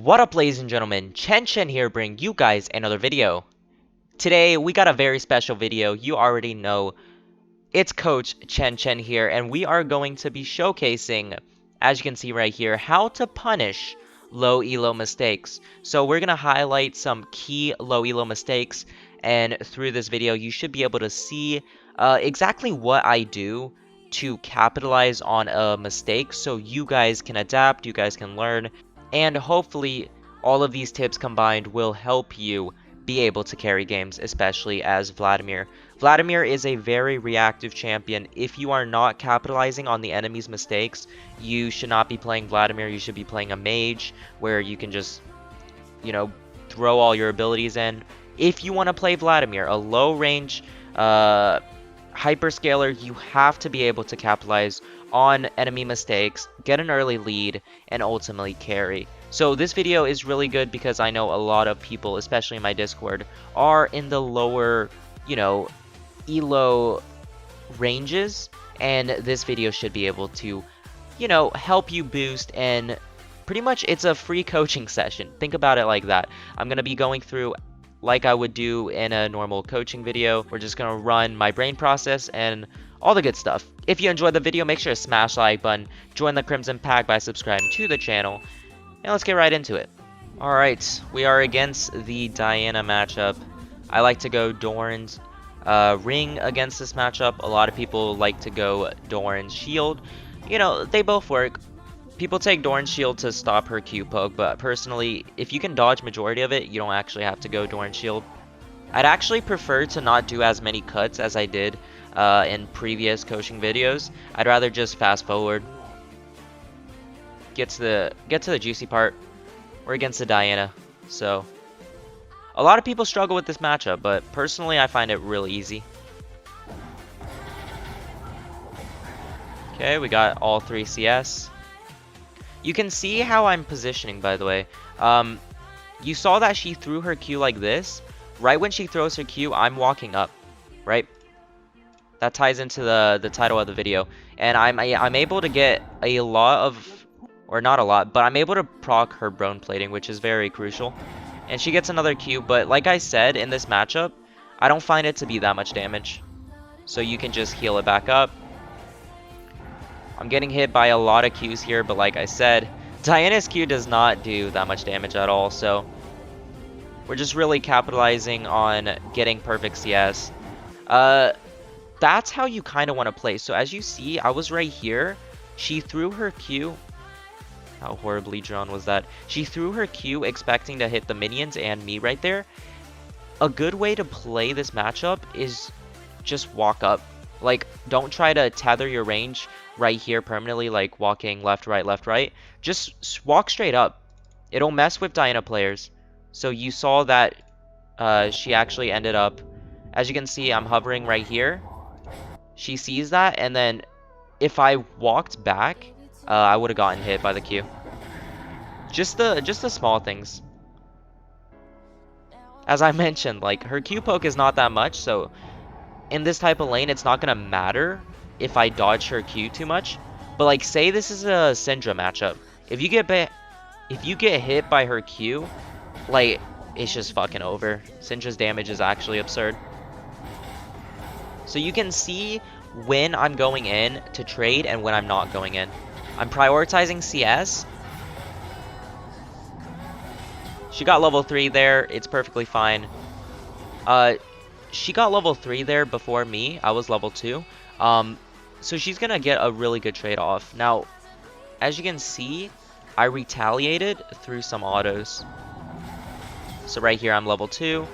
What up, ladies and gentlemen, Chen Chen here bringing you guys another video. Today we got a very special video. You already know it's Coach Chen Chen here, and we are going to be showcasing, as you can see right here, how to punish low elo mistakes. So we're going to highlight some key low elo mistakes, and through this video you should be able to see exactly what I do to capitalize on a mistake so you guys can adapt, you guys can learn, and hopefully all of these tips combined will help you be able to carry games, especially as Vladimir. Vladimir is a very reactive champion. If you are not capitalizing on the enemy's mistakes, you should not be playing Vladimir. You should be playing a mage where you can just, throw all your abilities in. If you want to play Vladimir, a low range hyperscaler, you have to be able to capitalize on enemy mistakes, get an early lead, and ultimately carry. So this video is really good because I know a lot of people, especially in my Discord, are in the lower, elo ranges, and this video should be able to, help you boost. And pretty much it's a free coaching session. Think about it like that. I'm going to be going through like I would do in a normal coaching video. We're just going to run my brain process and all the good stuff. If you enjoyed the video, make sure to smash the like button, join the Crimson Pack by subscribing to the channel, and let's get right into it. Alright, we are against the Diana matchup. I like to go Doran's Ring against this matchup. A lot of people like to go Doran's Shield. They both work. People take Doran's Shield to stop her Q poke, but personally, if you can dodge majority of it, you don't actually have to go Doran's Shield. I'd actually prefer to not do as many cuts as I did in previous coaching videos. I'd rather just fast forward, get to the juicy part. We're against the Diana, so a lot of people struggle with this matchup, but personally I find it really easy. Okay, we got all 3 CS. You can see how I'm positioning, by the way. You saw that she threw her Q like this. Right when she throws her Q, I'm walking up, right? That ties into the title of the video, and I'm able to get a lot of, or not a lot, but I'm able to proc her bone plating, which is very crucial. And she gets another Q, but like I said, in this matchup, I don't find it to be that much damage. So you can just heal it back up. I'm getting hit by a lot of Qs here, but like I said, Diana's Q does not do that much damage at all, so we're just really capitalizing on getting perfect CS. That's how you kind of want to play. So as you see, I was right here. She threw her Q. How horribly drawn was that? She threw her Q expecting to hit the minions and me right there. A good way to play this matchup is just walk up. Like, don't try to tether your range right here permanently, like walking left, right. Just walk straight up. It'll mess with Diana players. So you saw that she actually ended up, as you can see, I'm hovering right here. She sees that, and then if I walked back, I would have gotten hit by the Q. Just the small things. As I mentioned, like, her Q poke is not that much, so in this type of lane, it's not gonna matter if I dodge her Q too much. But like, say this is a Syndra matchup. If you get hit by her Q, like, it's just fucking over. Syndra's damage is actually absurd. So you can see when I'm going in to trade and when I'm not going in. I'm prioritizing CS. She got level 3 there. It's perfectly fine. She got level 3 there before me. I was level 2. So she's going to get a really good trade off. Now, as you can see, I retaliated through some autos. So right here, I'm level 2.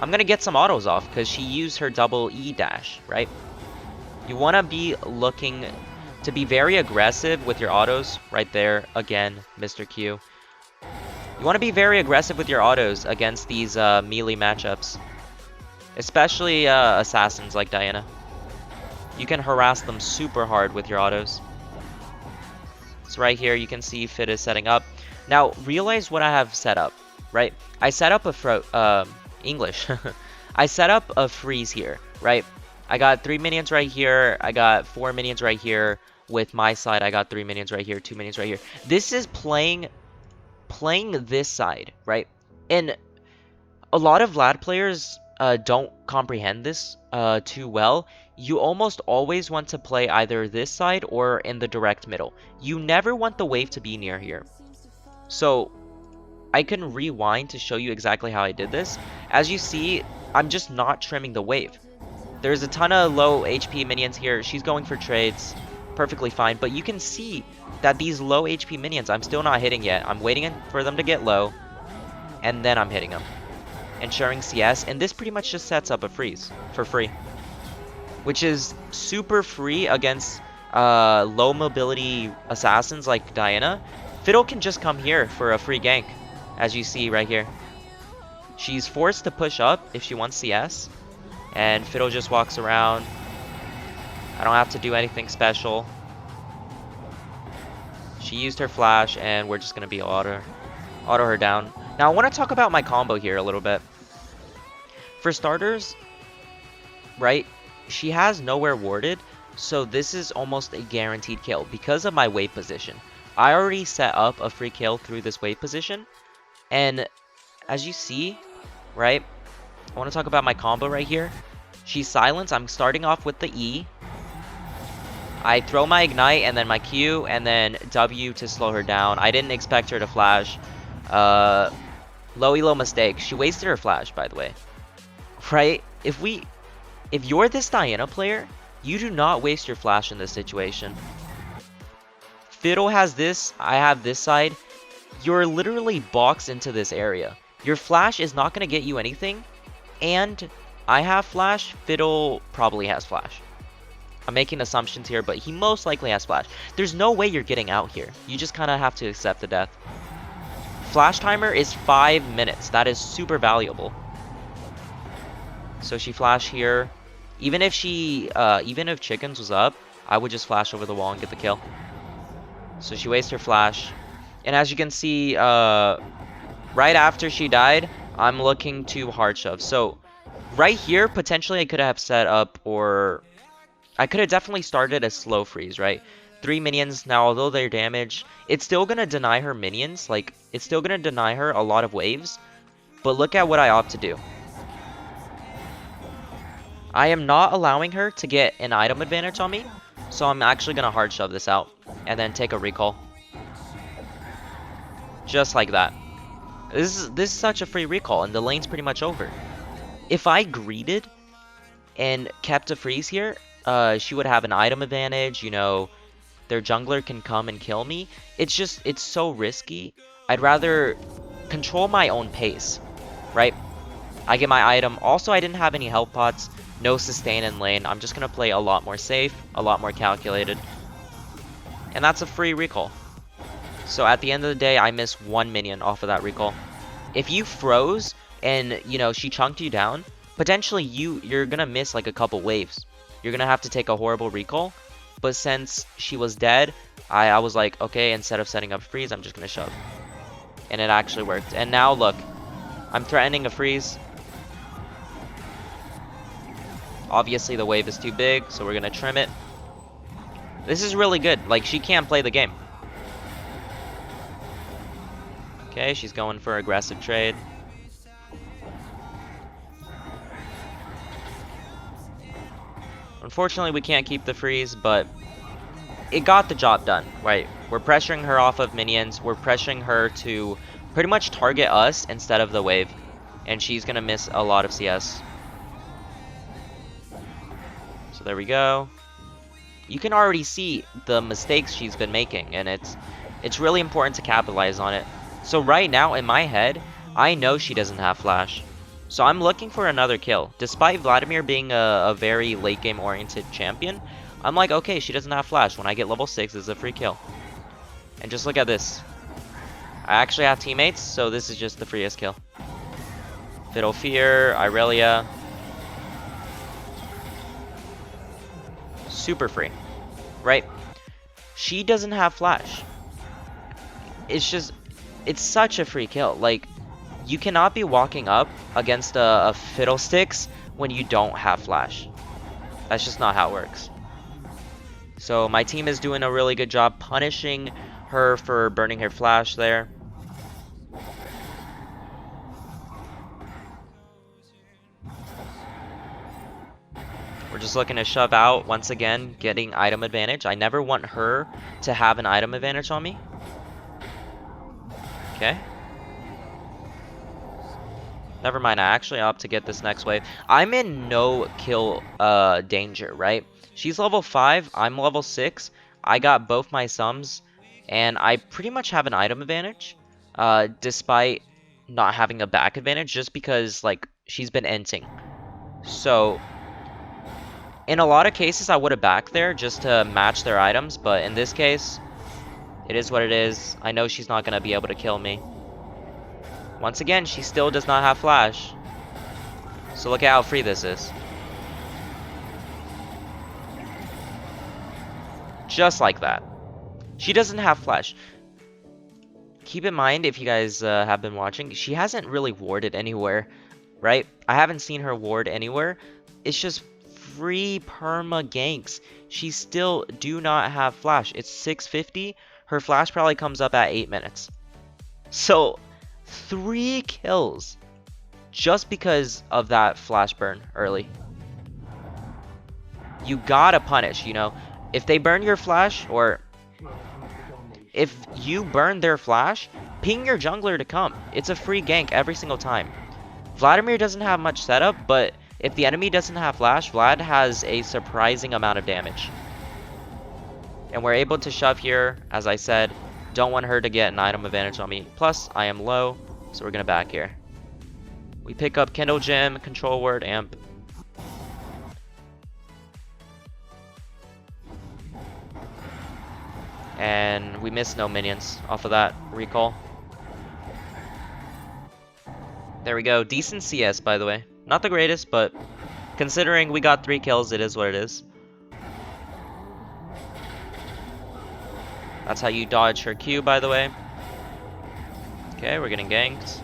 I'm going to get some autos off because she used her double E dash, right? You want to be looking to be very aggressive with your autos. Right there, again, Mr. Q. You want to be very aggressive with your autos against these melee matchups. Especially assassins like Diana. You can harass them super hard with your autos. So right here, you can see Fit is setting up. Now, realize what I have set up, right? I set up English. I set up a freeze here, right? I got 3 minions right here. I got 4 minions right here. With my side, I got 3 minions right here, 2 minions right here. This is playing playing this side, right? And a lot of Vlad players don't comprehend this too well. You almost always want to play either this side or in the direct middle. You never want the wave to be near here. So I can rewind to show you exactly how I did this. As you see, I'm just not trimming the wave. There's a ton of low HP minions here. She's going for trades. Perfectly fine. But you can see that these low HP minions, I'm still not hitting yet. I'm waiting for them to get low. And then I'm hitting them. Ensuring CS. And this pretty much just sets up a freeze for free. Which is super free against low mobility assassins like Diana. Fiddle can just come here for a free gank. As you see right here. She's forced to push up if she wants CS. And Fiddle just walks around. I don't have to do anything special. She used her flash, and we're just going to be auto her down. Now, I want to talk about my combo here a little bit. For starters, right, she has nowhere warded, so this is almost a guaranteed kill because of my wave position. I already set up a free kill through this wave position, and as you see, right, I want to talk about my combo right here. She's silenced. I'm starting off with the E. I throw my ignite and then my Q and then W to slow her down. I didn't expect her to flash. Low elo mistake. She wasted her flash, by the way. Right? If you're this Diana player, you do not waste your flash in this situation. Fiddle has this. I have this side. You're literally boxed into this area. Your flash is not going to get you anything. And I have flash. Fiddle probably has flash. I'm making assumptions here, but he most likely has flash. There's no way you're getting out here. You just kind of have to accept the death. Flash timer is 5 minutes. That is super valuable. So she flashed here. Even if Chickens was up, I would just flash over the wall and get the kill. So she wastes her flash. And as you can see, right after she died, I'm looking to hard shove. So right here, potentially I could have set up, or I could have definitely started a slow freeze, right? 3 minions. Now, although they're damaged, it's still going to deny her minions. Like, it's still going to deny her a lot of waves. But look at what I opt to do. I am not allowing her to get an item advantage on me. So I'm actually going to hard shove this out. And then take a recall. Just like that. This is such a free recall, and the lane's pretty much over. If I greeted and kept a freeze here, she would have an item advantage, you know, their jungler can come and kill me. It's so risky. I'd rather control my own pace, right? I get my item. Also, I didn't have any health pots, no sustain in lane. I'm just going to play a lot more safe, a lot more calculated. And that's a free recall. So at the end of the day, I missed 1 minion off of that recall. If you froze and, you know, she chunked you down, potentially you're going to miss like a couple waves. You're going to have to take a horrible recall. But since she was dead, I was like, okay, instead of setting up freeze, I'm just going to shove. And it actually worked. And now, look, I'm threatening a freeze. Obviously, the wave is too big, so we're going to trim it. This is really good. Like, she can't play the game. Okay, she's going for aggressive trade. Unfortunately, we can't keep the freeze, but it got the job done, right? We're pressuring her off of minions. We're pressuring her to pretty much target us instead of the wave. And she's going to miss a lot of CS. So there we go. You can already see the mistakes she's been making, and it's really important to capitalize on it. So right now, in my head, I know she doesn't have flash. So I'm looking for another kill. Despite Vladimir being a very late game oriented champion, I'm like, okay, she doesn't have flash. When I get level 6, it's a free kill. And just look at this. I actually have teammates, so this is just the freest kill. Fiddle Fear, Irelia. Super free, right? She doesn't have flash. It's such a free kill. Like, you cannot be walking up against a Fiddlesticks when you don't have flash. That's just not how it works. So my team is doing a really good job punishing her for burning her flash there. We're just looking to shove out, once again, getting item advantage. I never want her to have an item advantage on me. Okay. Never mind, I actually opt to get this next wave. I'm in no kill danger, right? She's level 5, I'm level 6. I got both my sums, and I pretty much have an item advantage, despite not having a back advantage, just because, like, she's been inting. So, in a lot of cases, I would have backed there just to match their items, but in this case, it is what it is. I know she's not going to be able to kill me. Once again, she still does not have flash. So look at how free this is. Just like that. She doesn't have flash. Keep in mind, if you guys have been watching, she hasn't really warded anywhere, right? I haven't seen her ward anywhere. It's just free perma ganks. She still do not have flash. It's 650. Her flash probably comes up at 8 minutes. So 3 kills just because of that flash burn early. You gotta punish, you know. If they burn your flash, or if you burn their flash, ping your jungler to come. It's a free gank every single time. Vladimir doesn't have much setup, but if the enemy doesn't have flash, Vlad has a surprising amount of damage. And we're able to shove here, as I said. Don't want her to get an item advantage on me. Plus, I am low, so we're going to back here. We pick up Kindle Gem, Control Word, Amp. And we miss no minions off of that recall. There we go. Decent CS, by the way. Not the greatest, but considering we got 3 kills, it is what it is. That's how you dodge her Q, by the way. Okay, we're getting ganked.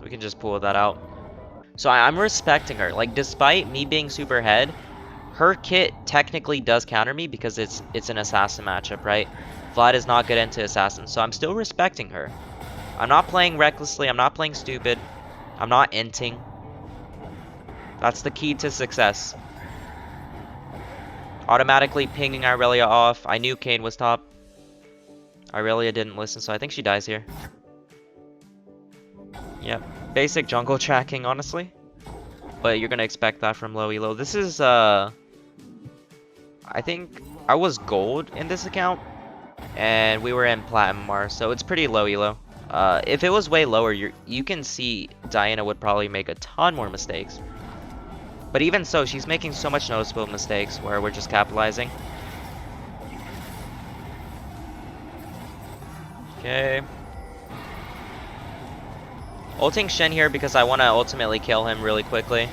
We can just pull that out. So I'm respecting her. Like, despite me being super ahead, her kit technically does counter me because it's an assassin matchup, right? Vlad is not good into assassins, so I'm still respecting her. I'm not playing recklessly. I'm not playing stupid. I'm not inting. That's the key to success. Automatically pinging Irelia off. I knew Kane was top. Irelia didn't listen, so I think she dies here. Yep. Basic jungle tracking, honestly. But you're going to expect that from low elo. This is, I think I was gold in this account. And we were in platinum Mars, so it's pretty low elo. If it was way lower, you can see Diana would probably make a ton more mistakes. But even so, she's making so much noticeable mistakes where we're just capitalizing. Okay. Ulting Shen here because I want to ultimately kill him really quickly.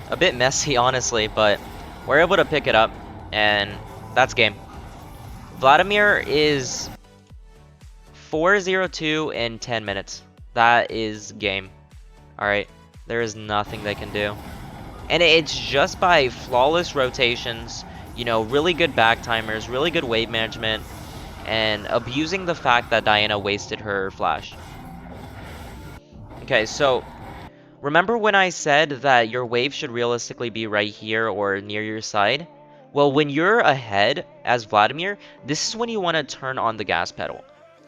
A bit messy, honestly, but we're able to pick it up, and that's game. Vladimir is 4-0-2 in 10 minutes. That is game. Alright, there is nothing they can do. And it's just by flawless rotations, you know, really good back timers, really good wave management, and abusing the fact that Diana wasted her flash. Okay, so remember when I said that your wave should realistically be right here or near your side? Well, when you're ahead as Vladimir, this is when you want to turn on the gas pedal.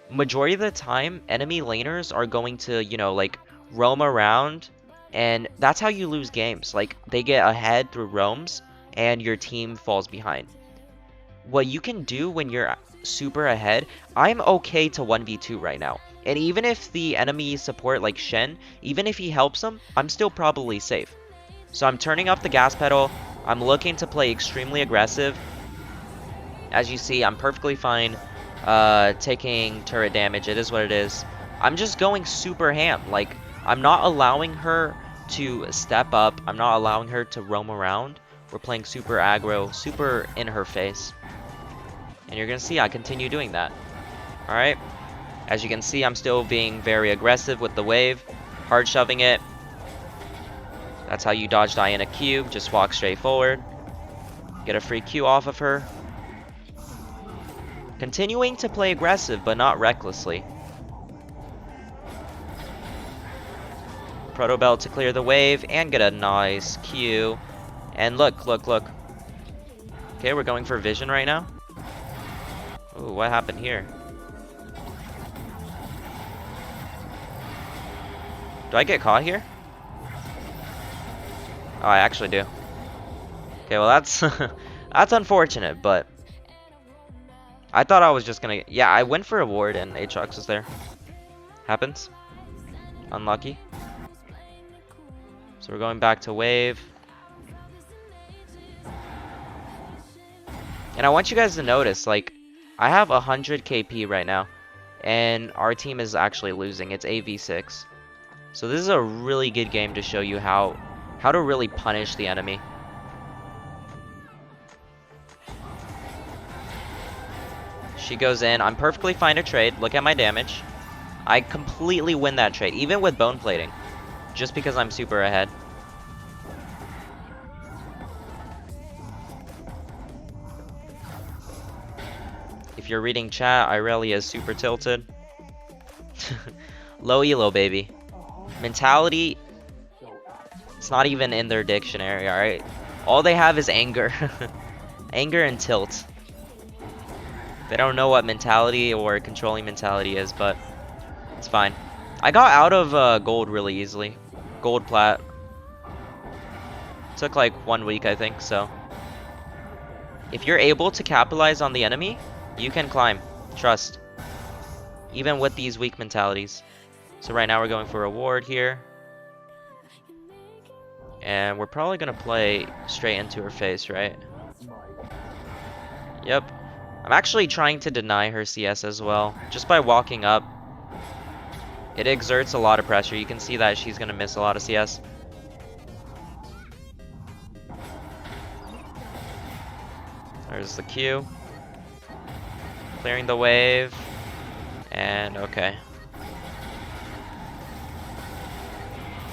Majority of the time, enemy laners are going to, you know, like, roam around, and that's how you lose games. Like, they get ahead through roams, and your team falls behind. What you can do when you're super ahead, I'm okay to 1v2 right now. And even if the enemy support, like Shen, even if he helps them, I'm still probably safe. So I'm turning up the gas pedal. I'm looking to play extremely aggressive. As you see, I'm perfectly fine taking turret damage. It is what it is. I'm just going super ham. Like, I'm not allowing her to step up. I'm not allowing her to roam around. We're playing super aggro, super in her face. And you're going to see I continue doing that. Alright. As you can see, I'm still being very aggressive with the wave. Hard shoving it. That's how you dodge Diana Q. Just walk straight forward. Get a free Q off of her. Continuing to play aggressive, but not recklessly. Proto Belt to clear the wave and get a nice Q. And look, look, look. Okay, we're going for vision right now. Ooh, what happened here? Do I get caught here? Oh, I actually do. Okay, well that's that's unfortunate, but I thought I was just gonna. Yeah, I went for a ward and Aatrox was there. Happens. Unlucky. So we're going back to wave. And I want you guys to notice, like, I have 100 KP right now, and our team is actually losing. It's AV6. So this is a really good game to show you how to really punish the enemy. She goes in. I'm perfectly fine to trade. Look at my damage. I completely win that trade, even with bone plating, just because I'm super ahead. If you're reading chat, Irelia is super tilted. Low elo, baby. Mentality, it's not even in their dictionary, alright? All they have is anger. Anger and tilt. They don't know what mentality or controlling mentality is, but it's fine. I got out of gold really easily. Gold plat. Took like 1 week, I think, so. If you're able to capitalize on the enemy, you can climb. Trust. Even with these weak mentalities. So right now we're going for a ward here. And we're probably going to play straight into her face, right? Yep. I'm actually trying to deny her CS as well. Just by walking up. It exerts a lot of pressure. You can see that she's going to miss a lot of CS. There's the Q. Clearing the wave. And okay.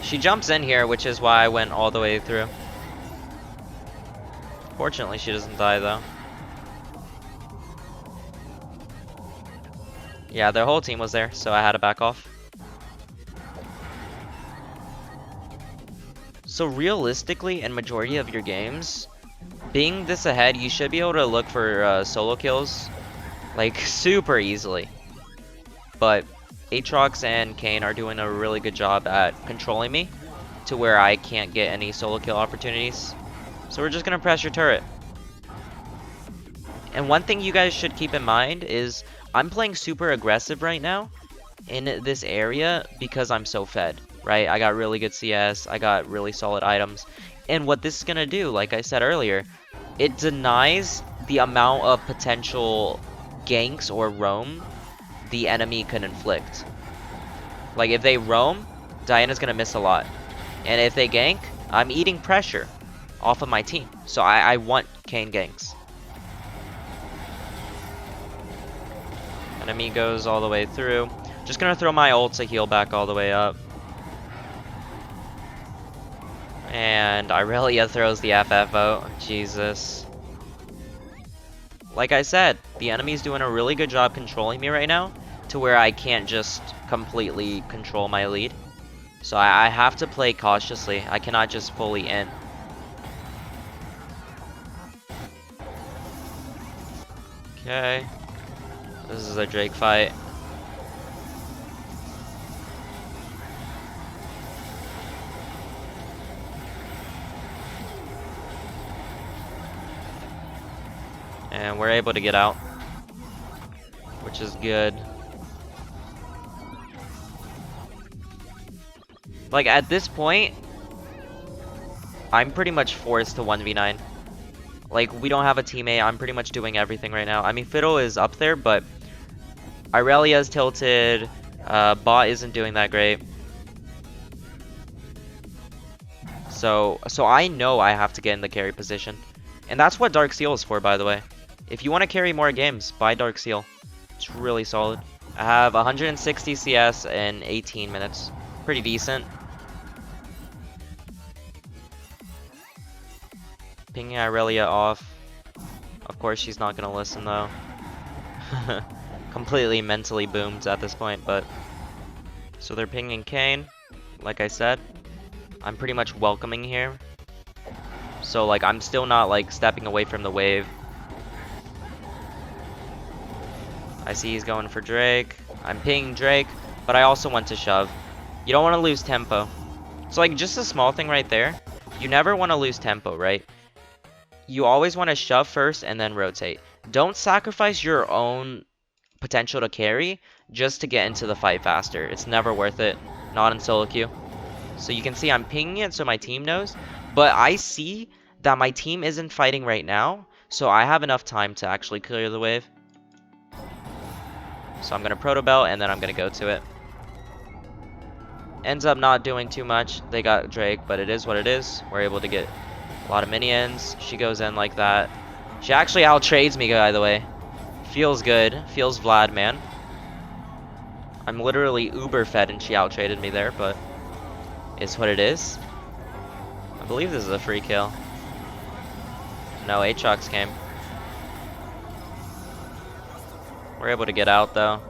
She jumps in here, which is why I went all the way through. Fortunately, she doesn't die though. Yeah, their whole team was there, so I had to back off. So realistically, in majority of your games, being this ahead, you should be able to look for solo kills, like, super easily. But Aatrox and Kayn are doing a really good job at controlling me to where I can't get any solo kill opportunities. So we're just gonna pressure turret. And one thing you guys should keep in mind is I'm playing super aggressive right now in this area because I'm so fed, right? I got really good CS, I got really solid items. And what this is gonna do, like I said earlier, it denies the amount of potential ganks or roam the enemy can inflict. Like if they roam, Diana's gonna miss a lot. And if they gank, I'm eating pressure off of my team. So I want Kayn ganks. Enemy goes all the way through. Just gonna throw my ult to heal back all the way up. And Irelia throws the FF out. Jesus. Like I said, the enemy's doing a really good job controlling me right now to where I can't just completely control my lead. So I have to play cautiously. I cannot just fully in. Okay. This is a Drake fight. And we're able to get out, which is good. Like at this point, I'm pretty much forced to 1v9. Like we don't have a teammate, I'm pretty much doing everything right now. I mean Fiddle is up there, but Irelia is tilted, bot isn't doing that great. So I know I have to get in the carry position. And that's what Dark Seal is for, by the way. If you want to carry more games, buy Dark Seal. It's really solid. I have 160 CS in 18 minutes. Pretty decent. Pinging Irelia off. Of course she's not going to listen though. Completely mentally boomed at this point, but... So they're pinging Kayn, like I said. I'm pretty much welcoming here. So, like, I'm still not, like, stepping away from the wave. I see he's going for Drake. I'm pinging Drake, but I also want to shove. You don't want to lose tempo. So, like, just a small thing right there. You never want to lose tempo, right? You always want to shove first and then rotate. Don't sacrifice your own potential to carry just to get into the fight faster. It's never worth it. Not in solo queue. So you can see I'm pinging it so my team knows. But I see that my team isn't fighting right now. So I have enough time to actually clear the wave. So I'm going to proto belt and then I'm going to go to it. Ends up not doing too much. They got Drake, but it is what it is. We're able to get a lot of minions. She goes in like that. She actually out-trades me, by the way. Feels good. Feels Vlad, man. I'm literally uber fed and she out-traded me there, but it's what it is. I believe this is a free kill. No, Aatrox came. We're able to get out, though.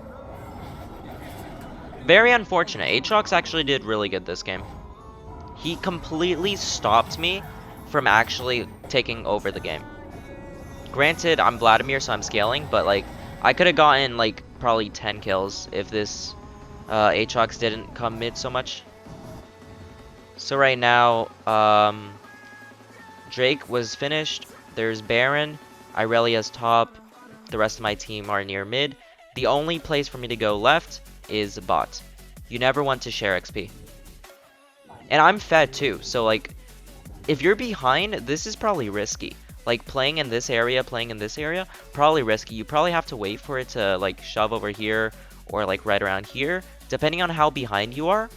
Very unfortunate. Aatrox actually did really good this game. He completely stopped me from actually taking over the game. Granted, I'm Vladimir, so I'm scaling, but, like, I could have gotten, like, probably 10 kills if this Aatrox didn't come mid so much. So right now, Drake was finished. There's Baron. Irelia's top. The rest of my team are near mid. The only place for me to go left is bot. You never want to share XP. And I'm fed too, so like, if you're behind, this is probably risky. Like, playing in this area, probably risky. You probably have to wait for it to, like, shove over here or, like, right around here, depending on how behind you are.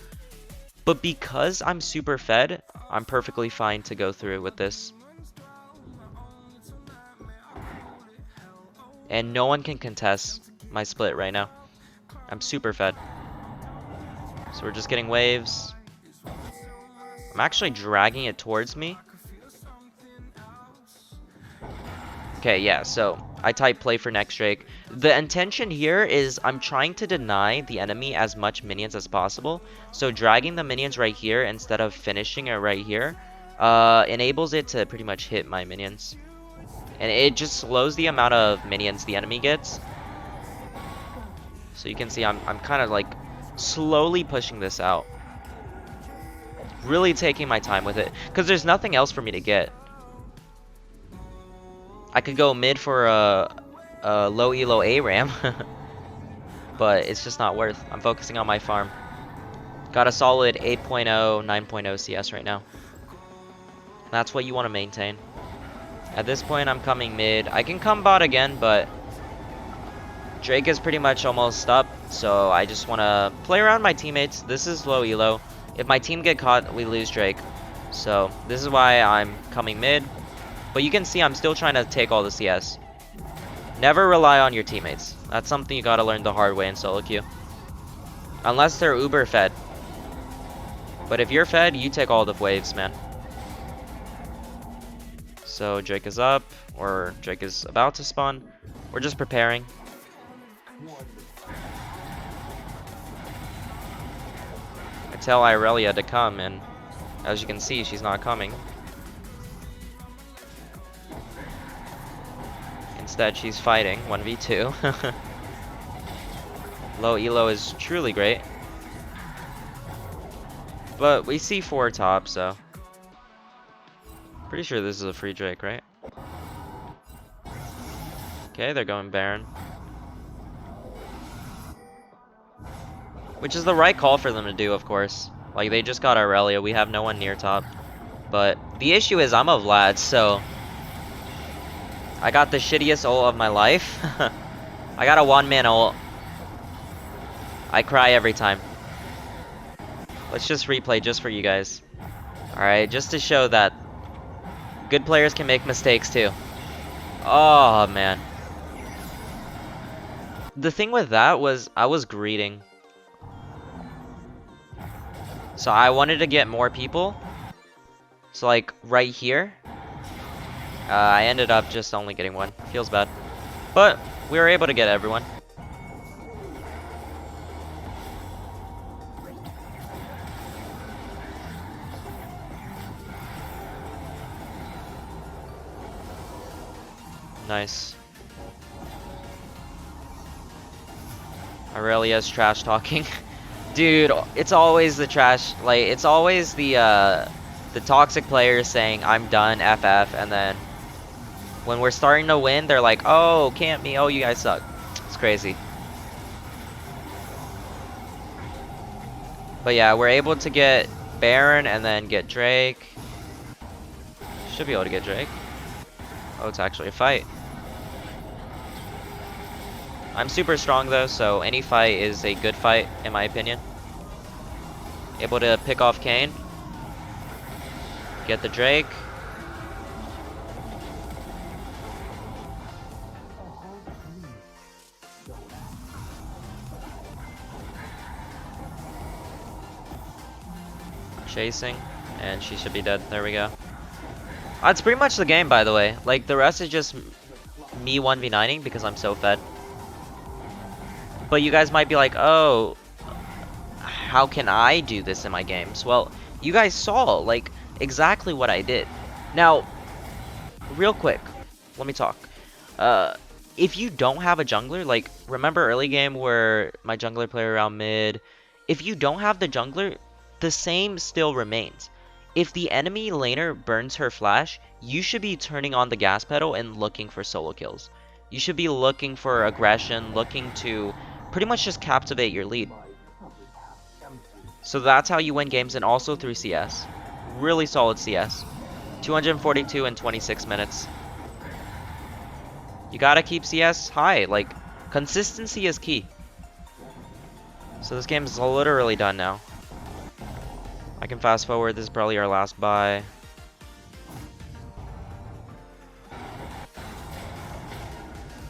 But because I'm super fed, I'm perfectly fine to go through with this. And no one can contest my split right now. I'm super fed. So we're just getting waves. I'm actually dragging it towards me. Okay, yeah, so I type play for next Drake. The intention here is I'm trying to deny the enemy as much minions as possible. So dragging the minions right here instead of finishing it right here enables it to pretty much hit my minions. And it just slows the amount of minions the enemy gets. So you can see I'm kind of like slowly pushing this out. Really taking my time with it. Because there's nothing else for me to get. I could go mid for a low elo ARAM. But it's just not worth. I'm focusing on my farm. Got a solid 8.0, 9.0 CS right now. That's what you want to maintain. At this point, I'm coming mid. I can come bot again, but Drake is pretty much almost up, so I just want to play around my teammates. This is low elo. If my team get caught, we lose Drake. So this is why I'm coming mid. But you can see I'm still trying to take all the CS. Never rely on your teammates. That's something you gotta learn the hard way in solo queue. Unless they're uber fed. But if you're fed, you take all the waves, man. So Drake is up, or Drake is about to spawn. We're just preparing. I tell Irelia to come, and as you can see, she's not coming. Instead, she's fighting 1v2. Low elo is truly great. But we see 4 top, so pretty sure this is a free Drake, right? Okay, they're going Baron. Which is the right call for them to do, of course. Like, they just got Aurelia. We have no one near top. But the issue is I'm a Vlad, so I got the shittiest ult of my life. I got a one-man ult. I cry every time. Let's just replay just for you guys. Alright, just to show that good players can make mistakes too. Oh, man. The thing with that was I was greeting. So I wanted to get more people. So like right here. I ended up just only getting one. Feels bad. But we were able to get everyone. Nice. Aurelia's trash talking. Dude, it's always the trash, like, it's always the toxic players saying, I'm done, FF, and then when we're starting to win, they're like, oh, camp me, oh, you guys suck. It's crazy. But yeah, we're able to get Baron and then get Drake. Should be able to get Drake. Oh, it's actually a fight. I'm super strong though, so any fight is a good fight, in my opinion. Able to pick off Kane. Get the Drake. Chasing, and she should be dead. There we go. That's pretty much the game, by the way. Like, the rest is just me 1v9ing because I'm so fed. But you guys might be like, oh, how can I do this in my games? Well, you guys saw, like, exactly what I did. Now, real quick, let me talk. If you don't have a jungler, like, remember early game where my jungler played around mid? If you don't have the jungler, the same still remains. If the enemy laner burns her flash, you should be turning on the gas pedal and looking for solo kills. You should be looking for aggression, looking to pretty much just captivate your lead. So that's how you win games, and also through CS. Really solid CS. 242 in 26 minutes. You gotta keep CS high, like, consistency is key. So this game is literally done now. I can fast forward, this is probably our last buy.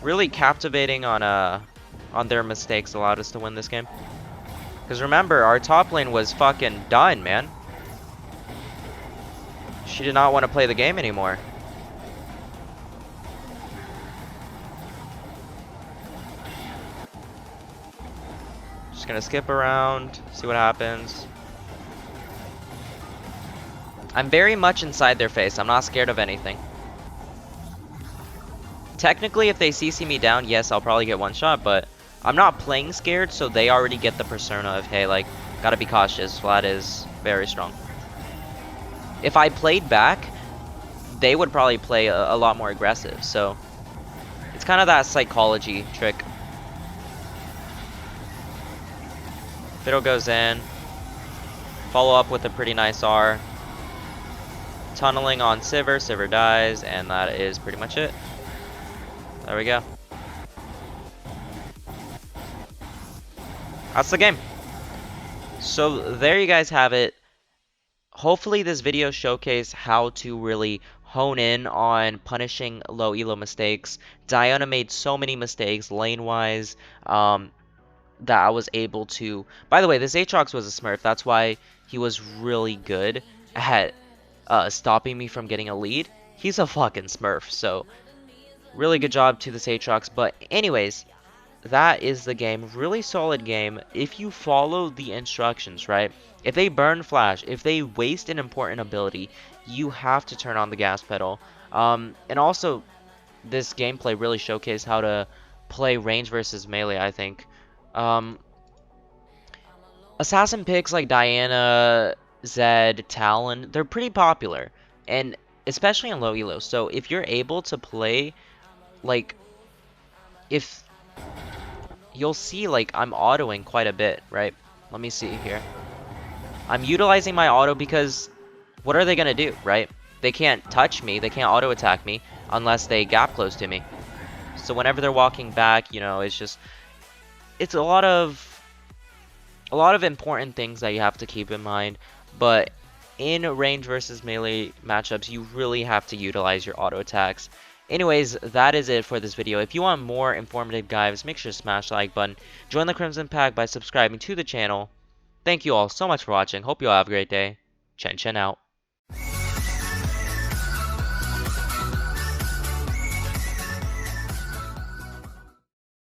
Really captivating on their mistakes allowed us to win this game. Because remember, our top lane was fucking done, man. She did not want to play the game anymore. Just gonna skip around, see what happens. I'm very much inside their face. I'm not scared of anything. Technically, if they CC me down, yes, I'll probably get one shot, but I'm not playing scared, so they already get the persona of, hey, like, gotta be cautious. Vlad is very strong. If I played back, they would probably play a lot more aggressive, so it's kind of that psychology trick. Fiddle goes in. Follow up with a pretty nice R. Tunneling on Sivir. Sivir dies, and that is pretty much it. There we go. That's the game. So there you guys have it. Hopefully this video showcased how to really hone in on punishing low elo mistakes. Diana made so many mistakes lane-wise that I was able to... By the way, this Aatrox was a smurf. That's why he was really good at stopping me from getting a lead. He's a fucking smurf, so really good job to this Aatrox. But anyways, that is the game. Really solid game if you follow the instructions, right? If they burn flash, if they waste an important ability, you have to turn on the gas pedal. And also, this gameplay really showcased how to play range versus melee, I think. Assassin picks like Diana, Zed, Talon, they're pretty popular, and especially in low elo. So if you're able to play, like, if you'll see, like, I'm autoing quite a bit, right? Let me see here. I'm utilizing my auto because what are they gonna do, right? They can't touch me, they can't auto attack me unless they gap close to me. So whenever they're walking back, you know, it's just, it's a lot of important things that you have to keep in mind. But in range versus melee matchups, you really have to utilize your auto attacks. Anyways, that is it for this video. If you want more informative guides, make sure to smash the like button. Join the Crimson Pack by subscribing to the channel. Thank you all so much for watching. Hope you all have a great day. Chen Chen out.